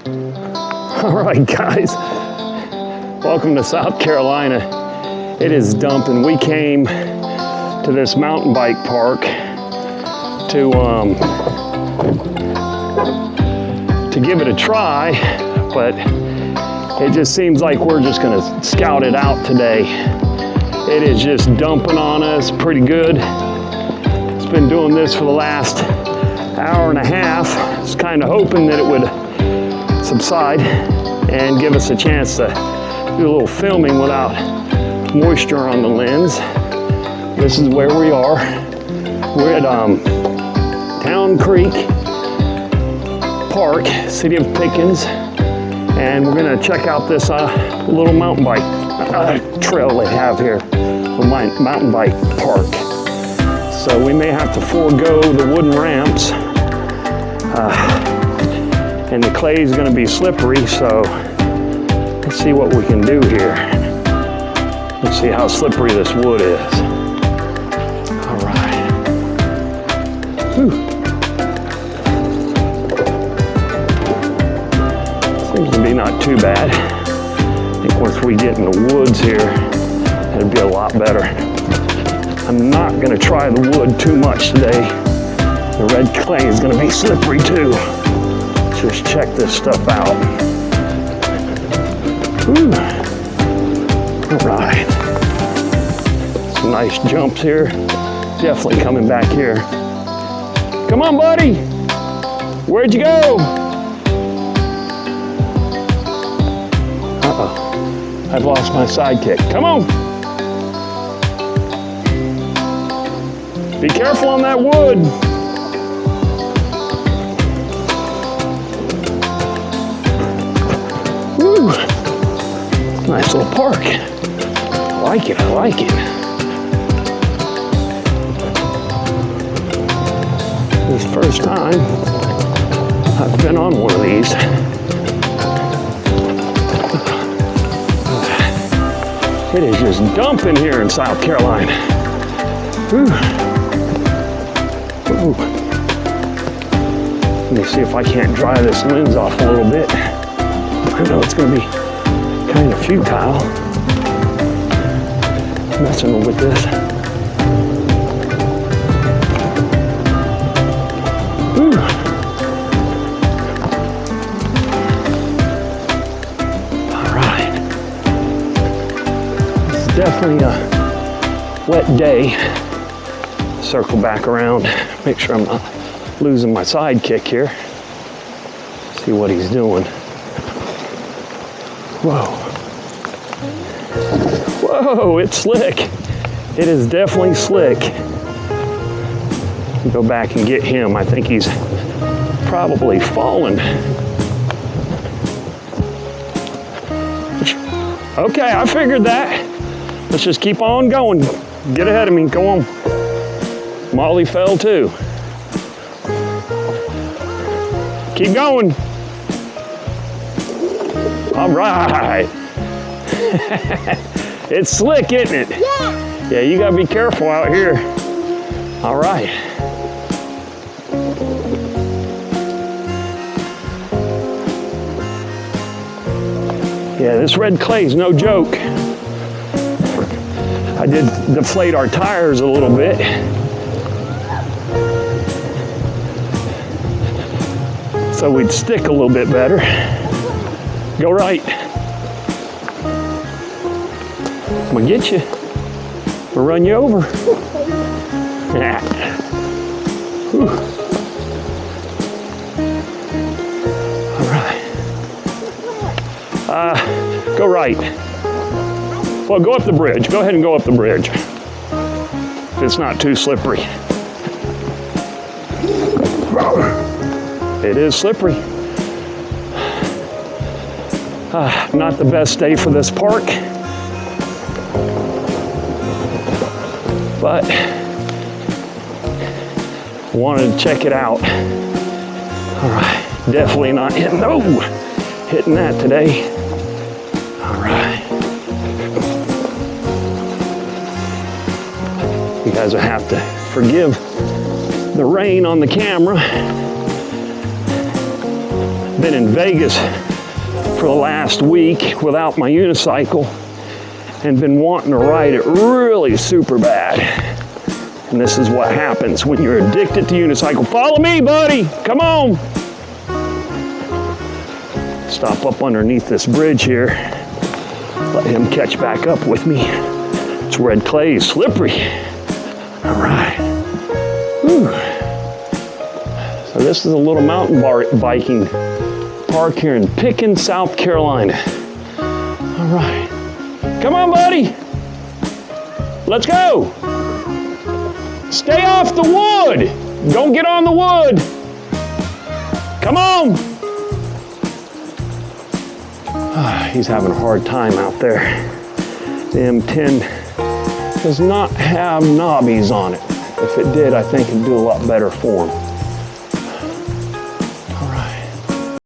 All right, guys, welcome to South Carolina. It is dumping. We came to this mountain bike park to give it a try, but it just seems like we're just gonna scout it out today. It is just dumping on us pretty good. It's been doing this for the last hour and a half. I was kind of hoping that it would subside and give us a chance to do a little filming without moisture on the lens. This is where we are. We're at Town Creek Park, city of Pickens, and we're gonna check out this little mountain bike trail they have here, the mountain bike park. So we may have to forego the wooden ramps, and the clay is gonna be slippery, so let's see what we can do here. Let's see how slippery this wood is. All right. Whew. Seems to be not too bad. I think once we get in the woods here, it'll be a lot better. I'm not gonna try the wood too much today. The red clay is gonna be slippery too. Let's just check this stuff out. Whew. All right. Some nice jumps here. Definitely coming back here. Come on, buddy. Where'd you go? Uh-oh. I've lost my sidekick. Come on. Be careful on that wood. Woo. Nice little park. I like it, I like it. This first time I've been on one of these. It is just dumping here in South Carolina. Whew. Ooh. Let me see if I can't dry this lens off a little bit. I know it's gonna be kind of futile messing with this. Ooh. All right. It's definitely a wet day. Circle back around, make sure I'm not losing my sidekick here. See what he's doing. Whoa. Whoa, it's slick. It is definitely slick. Go back and get him. I think he's probably fallen. Okay, I figured that. Let's just keep on going. Get ahead of me, go on. Molly fell too. Keep going. All right. It's slick, isn't it? Yeah. Yeah, you gotta be careful out here. All right. Yeah, this red clay is no joke. I did deflate our tires a little bit. So we'd stick a little bit better. Go right. I'm gonna get you. I'm gonna run you over. Yeah. Whew. All right. Go right. Well, go up the bridge. Go ahead and go up the bridge. If it's not too slippery. It is slippery. Not the best day for this park, but wanted to check it out. All right, definitely not hitting that today. All right. You guys will have to forgive the rain on the camera. been in Vegas for the last week without my unicycle and been wanting to ride it really super bad. And this is what happens when you're addicted to unicycle. Follow me, buddy. Come on. Stop up underneath this bridge here. Let him catch back up with me. It's red clay, slippery. All right. Whew. So this is a little mountain biking park here in Pickens, South Carolina. All right. Come on, buddy. Let's go. Stay off the wood. Don't get on the wood. Come on. He's having a hard time out there. The M10 does not have knobbies on it. If it did, I think it'd do a lot better for him.